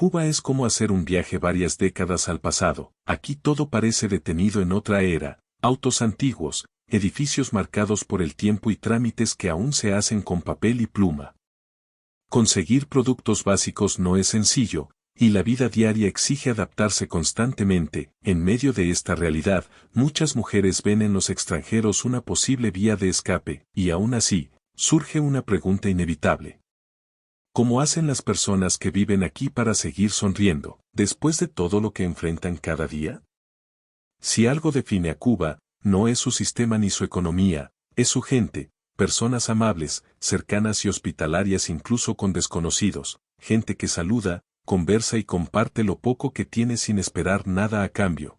Cuba es como hacer un viaje varias décadas al pasado. Aquí todo parece detenido en otra era, autos antiguos, edificios marcados por el tiempo y trámites que aún se hacen con papel y pluma. Conseguir productos básicos no es sencillo, y la vida diaria exige adaptarse constantemente. En medio de esta realidad, muchas mujeres ven en los extranjeros una posible vía de escape, y aún así, surge una pregunta inevitable. ¿Cómo hacen las personas que viven aquí para seguir sonriendo, después de todo lo que enfrentan cada día? Si algo define a Cuba, no es su sistema ni su economía, es su gente, personas amables, cercanas y hospitalarias incluso con desconocidos, gente que saluda, conversa y comparte lo poco que tiene sin esperar nada a cambio.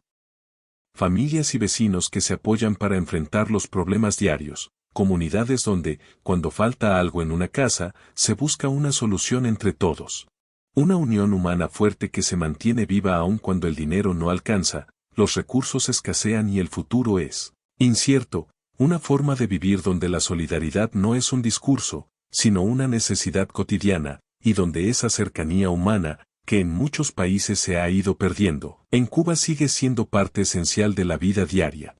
Familias y vecinos que se apoyan para enfrentar los problemas diarios. Comunidades donde, cuando falta algo en una casa, se busca una solución entre todos. Una unión humana fuerte que se mantiene viva aun cuando el dinero no alcanza, los recursos escasean y el futuro es incierto, una forma de vivir donde la solidaridad no es un discurso, sino una necesidad cotidiana, y donde esa cercanía humana, que en muchos países se ha ido perdiendo, en Cuba sigue siendo parte esencial de la vida diaria.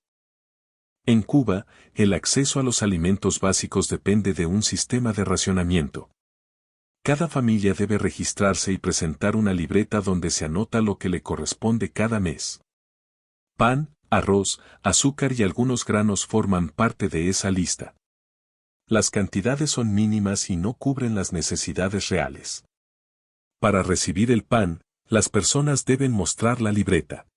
En Cuba, el acceso a los alimentos básicos depende de un sistema de racionamiento. Cada familia debe registrarse y presentar una libreta donde se anota lo que le corresponde cada mes. Pan, arroz, azúcar y algunos granos forman parte de esa lista. Las cantidades son mínimas y no cubren las necesidades reales. Para recibir el pan, las personas deben mostrar la libreta.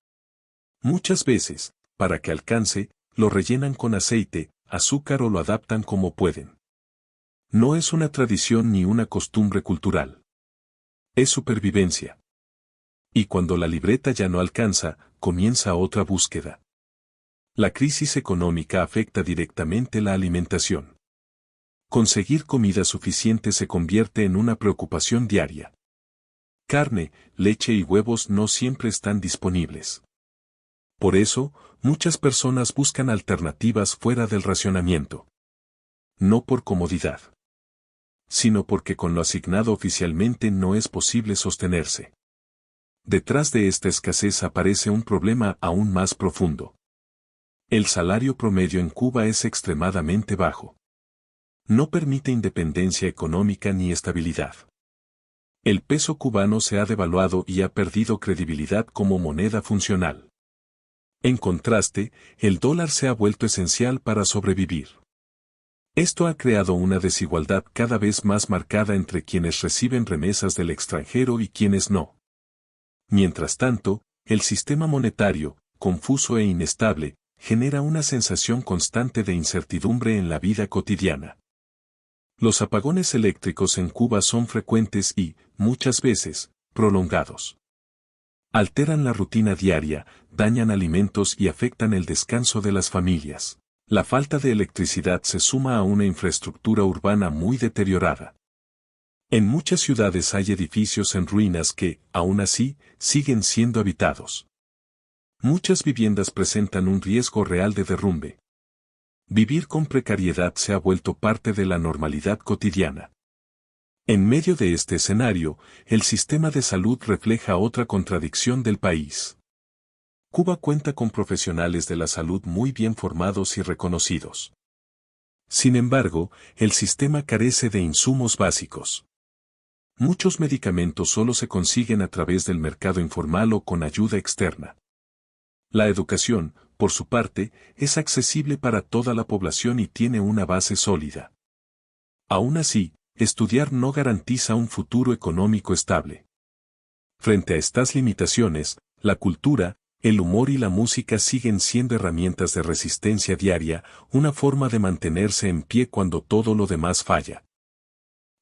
Muchas veces, para que alcance, lo rellenan con aceite, azúcar o lo adaptan como pueden. No es una tradición ni una costumbre cultural. Es supervivencia. Y cuando la libreta ya no alcanza, comienza otra búsqueda. La crisis económica afecta directamente la alimentación. Conseguir comida suficiente se convierte en una preocupación diaria. Carne, leche y huevos no siempre están disponibles. Por eso, muchas personas buscan alternativas fuera del racionamiento. No por comodidad, sino porque con lo asignado oficialmente no es posible sostenerse. Detrás de esta escasez aparece un problema aún más profundo. El salario promedio en Cuba es extremadamente bajo. No permite independencia económica ni estabilidad. El peso cubano se ha devaluado y ha perdido credibilidad como moneda funcional. En contraste, el dólar se ha vuelto esencial para sobrevivir. Esto ha creado una desigualdad cada vez más marcada entre quienes reciben remesas del extranjero y quienes no. Mientras tanto, el sistema monetario, confuso e inestable, genera una sensación constante de incertidumbre en la vida cotidiana. Los apagones eléctricos en Cuba son frecuentes y, muchas veces, prolongados. Alteran la rutina diaria, dañan alimentos y afectan el descanso de las familias. La falta de electricidad se suma a una infraestructura urbana muy deteriorada. En muchas ciudades hay edificios en ruinas que, aún así, siguen siendo habitados. Muchas viviendas presentan un riesgo real de derrumbe. Vivir con precariedad se ha vuelto parte de la normalidad cotidiana. En medio de este escenario, el sistema de salud refleja otra contradicción del país. Cuba cuenta con profesionales de la salud muy bien formados y reconocidos. Sin embargo, el sistema carece de insumos básicos. Muchos medicamentos solo se consiguen a través del mercado informal o con ayuda externa. La educación, por su parte, es accesible para toda la población y tiene una base sólida. Aún así, estudiar no garantiza un futuro económico estable. Frente a estas limitaciones, la cultura, el humor y la música siguen siendo herramientas de resistencia diaria, una forma de mantenerse en pie cuando todo lo demás falla.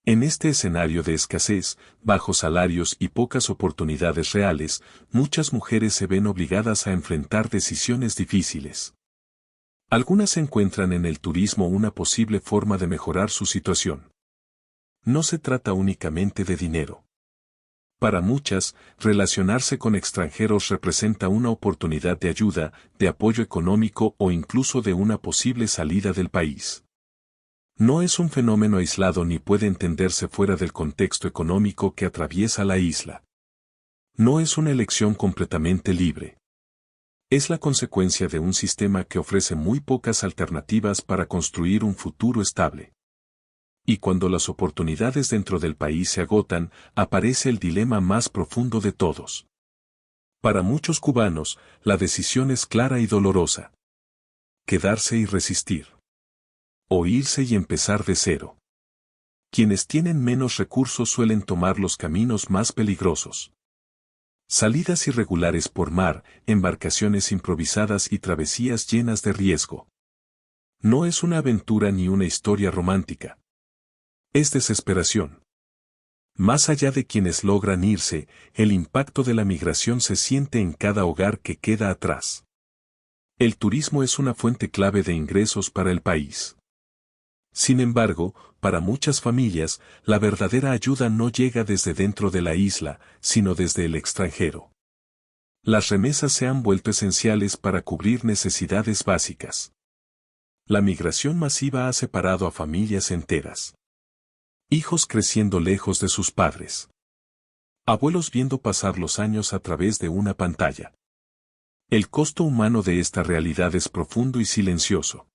En este escenario de escasez, bajos salarios y pocas oportunidades reales, muchas mujeres se ven obligadas a enfrentar decisiones difíciles. Algunas encuentran en el turismo una posible forma de mejorar su situación. No se trata únicamente de dinero. Para muchas, relacionarse con extranjeros representa una oportunidad de ayuda, de apoyo económico o incluso de una posible salida del país. No es un fenómeno aislado ni puede entenderse fuera del contexto económico que atraviesa la isla. No es una elección completamente libre. Es la consecuencia de un sistema que ofrece muy pocas alternativas para construir un futuro estable. Y cuando las oportunidades dentro del país se agotan, aparece el dilema más profundo de todos. Para muchos cubanos, la decisión es clara y dolorosa. Quedarse y resistir. O irse y empezar de cero. Quienes tienen menos recursos suelen tomar los caminos más peligrosos. Salidas irregulares por mar, embarcaciones improvisadas y travesías llenas de riesgo. No es una aventura ni una historia romántica. Es desesperación. Más allá de quienes logran irse, el impacto de la migración se siente en cada hogar que queda atrás. El turismo es una fuente clave de ingresos para el país. Sin embargo, para muchas familias, la verdadera ayuda no llega desde dentro de la isla, sino desde el extranjero. Las remesas se han vuelto esenciales para cubrir necesidades básicas. La migración masiva ha separado a familias enteras. Hijos creciendo lejos de sus padres. Abuelos viendo pasar los años a través de una pantalla. El costo humano de esta realidad es profundo y silencioso.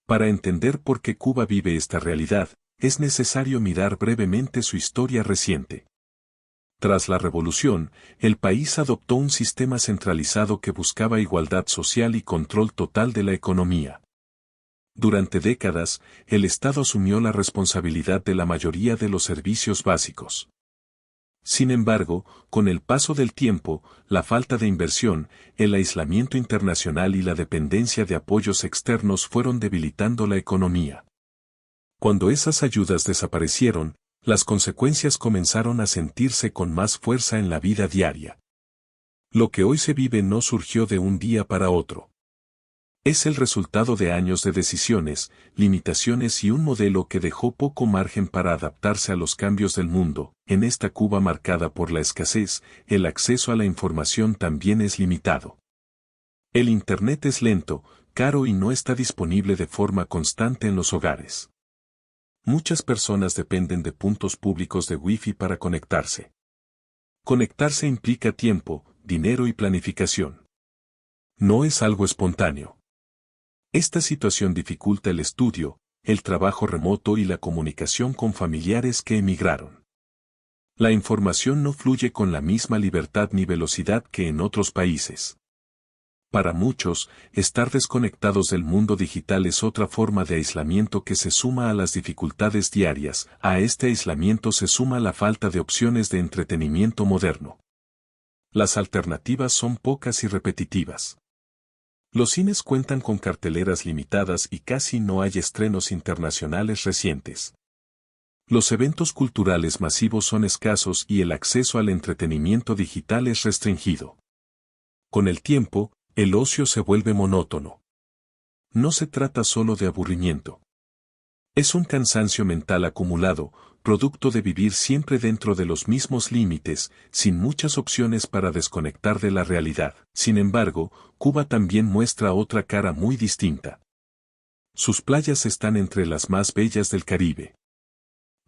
Para entender por qué Cuba vive esta realidad, es necesario mirar brevemente su historia reciente. Tras la revolución, el país adoptó un sistema centralizado que buscaba igualdad social y control total de la economía. Durante décadas, el Estado asumió la responsabilidad de la mayoría de los servicios básicos. Sin embargo, con el paso del tiempo, la falta de inversión, el aislamiento internacional y la dependencia de apoyos externos fueron debilitando la economía. Cuando esas ayudas desaparecieron, las consecuencias comenzaron a sentirse con más fuerza en la vida diaria. Lo que hoy se vive no surgió de un día para otro. Es el resultado de años de decisiones, limitaciones y un modelo que dejó poco margen para adaptarse a los cambios del mundo. En esta Cuba marcada por la escasez, el acceso a la información también es limitado. El Internet es lento, caro y no está disponible de forma constante en los hogares. Muchas personas dependen de puntos públicos de Wi-Fi para conectarse. Conectarse implica tiempo, dinero y planificación. No es algo espontáneo. Esta situación dificulta el estudio, el trabajo remoto y la comunicación con familiares que emigraron. La información no fluye con la misma libertad ni velocidad que en otros países. Para muchos, estar desconectados del mundo digital es otra forma de aislamiento que se suma a las dificultades diarias. A este aislamiento se suma la falta de opciones de entretenimiento moderno. Las alternativas son pocas y repetitivas. Los cines cuentan con carteleras limitadas y casi no hay estrenos internacionales recientes. Los eventos culturales masivos son escasos y el acceso al entretenimiento digital es restringido. Con el tiempo, el ocio se vuelve monótono. No se trata solo de aburrimiento. Es un cansancio mental acumulado, producto de vivir siempre dentro de los mismos límites, sin muchas opciones para desconectar de la realidad. Sin embargo, Cuba también muestra otra cara muy distinta. Sus playas están entre las más bellas del Caribe.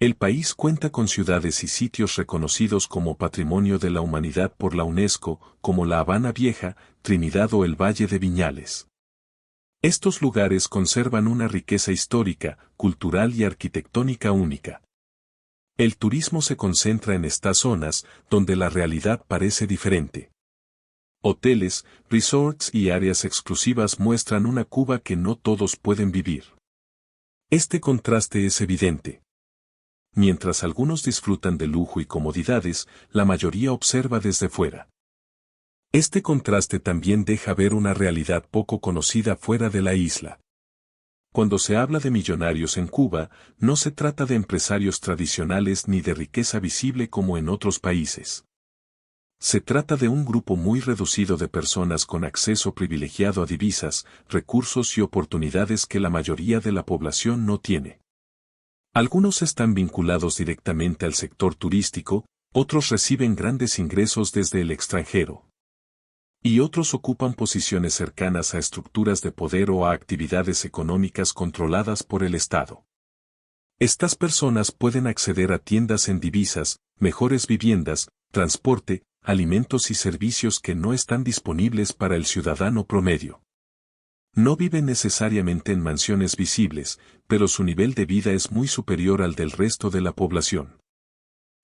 El país cuenta con ciudades y sitios reconocidos como Patrimonio de la Humanidad por la UNESCO, como La Habana Vieja, Trinidad o el Valle de Viñales. Estos lugares conservan una riqueza histórica, cultural y arquitectónica única. El turismo se concentra en estas zonas, donde la realidad parece diferente. Hoteles, resorts y áreas exclusivas muestran una Cuba que no todos pueden vivir. Este contraste es evidente. Mientras algunos disfrutan de lujo y comodidades, la mayoría observa desde fuera. Este contraste también deja ver una realidad poco conocida fuera de la isla. Cuando se habla de millonarios en Cuba, no se trata de empresarios tradicionales ni de riqueza visible como en otros países. Se trata de un grupo muy reducido de personas con acceso privilegiado a divisas, recursos y oportunidades que la mayoría de la población no tiene. Algunos están vinculados directamente al sector turístico, otros reciben grandes ingresos desde el extranjero. Y otros ocupan posiciones cercanas a estructuras de poder o a actividades económicas controladas por el Estado. Estas personas pueden acceder a tiendas en divisas, mejores viviendas, transporte, alimentos y servicios que no están disponibles para el ciudadano promedio. No vive necesariamente en mansiones visibles, pero su nivel de vida es muy superior al del resto de la población.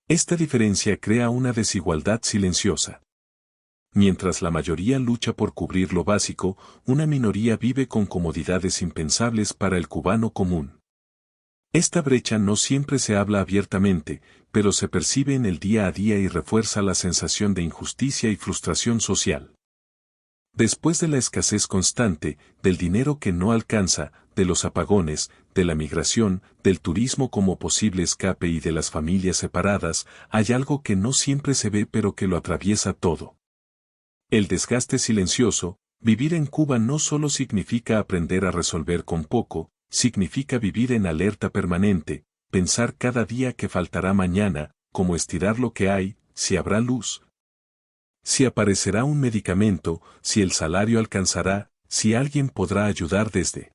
Esta diferencia crea una desigualdad silenciosa. Mientras la mayoría lucha por cubrir lo básico, una minoría vive con comodidades impensables para el cubano común. Esta brecha no siempre se habla abiertamente, pero se percibe en el día a día y refuerza la sensación de injusticia y frustración social. Después de la escasez constante, del dinero que no alcanza, de los apagones, de la migración, del turismo como posible escape y de las familias separadas, hay algo que no siempre se ve pero que lo atraviesa todo. El desgaste silencioso. Vivir en Cuba no solo significa aprender a resolver con poco, significa vivir en alerta permanente, pensar cada día que faltará mañana, cómo estirar lo que hay, si habrá luz, si aparecerá un medicamento, si el salario alcanzará, si alguien podrá ayudar desde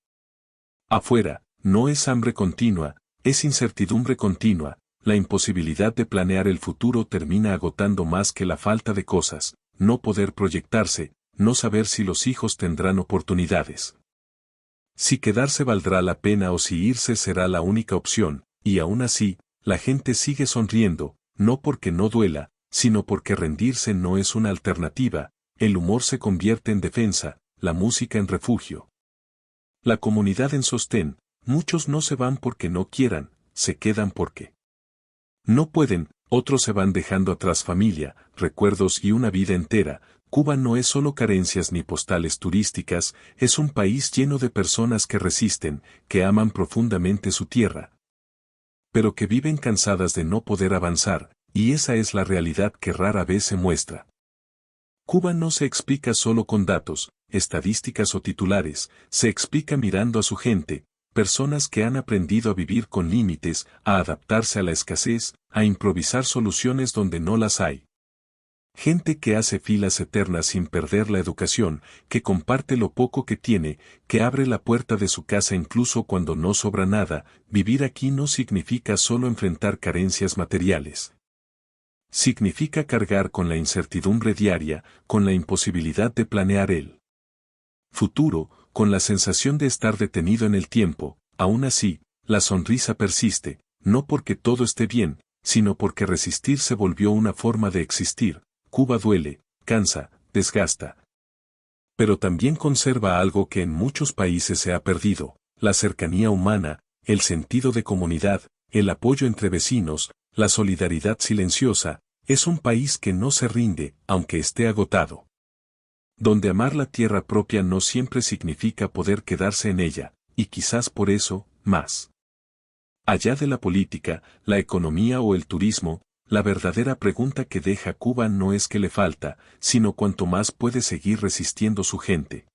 afuera. No es hambre continua, es incertidumbre continua. La imposibilidad de planear el futuro termina agotando más que la falta de cosas, no poder proyectarse, no saber si los hijos tendrán oportunidades, si quedarse valdrá la pena o si irse será la única opción, y aún así, la gente sigue sonriendo, no porque no duela, sino porque rendirse no es una alternativa. El humor se convierte en defensa, la música en refugio, la comunidad en sostén. Muchos no se van porque no quieran, se quedan porque no pueden. Otros se van dejando atrás familia, recuerdos y una vida entera. Cuba no es solo carencias ni postales turísticas, es un país lleno de personas que resisten, que aman profundamente su tierra, pero que viven cansadas de no poder avanzar, y esa es la realidad que rara vez se muestra. Cuba no se explica solo con datos, estadísticas o titulares, se explica mirando a su gente, personas que han aprendido a vivir con límites, a adaptarse a la escasez, a improvisar soluciones donde no las hay. Gente que hace filas eternas sin perder la educación, que comparte lo poco que tiene, que abre la puerta de su casa incluso cuando no sobra nada. Vivir aquí no significa solo enfrentar carencias materiales. Significa cargar con la incertidumbre diaria, con la imposibilidad de planear el futuro, con la sensación de estar detenido en el tiempo. Aún así, la sonrisa persiste, no porque todo esté bien, sino porque resistir se volvió una forma de existir. Cuba duele, cansa, desgasta. Pero también conserva algo que en muchos países se ha perdido: la cercanía humana, el sentido de comunidad, el apoyo entre vecinos, la solidaridad silenciosa. Es un país que no se rinde, aunque esté agotado, donde amar la tierra propia no siempre significa poder quedarse en ella, y quizás por eso, más allá de la política, la economía o el turismo, la verdadera pregunta que deja Cuba no es qué le falta, sino cuánto más puede seguir resistiendo su gente.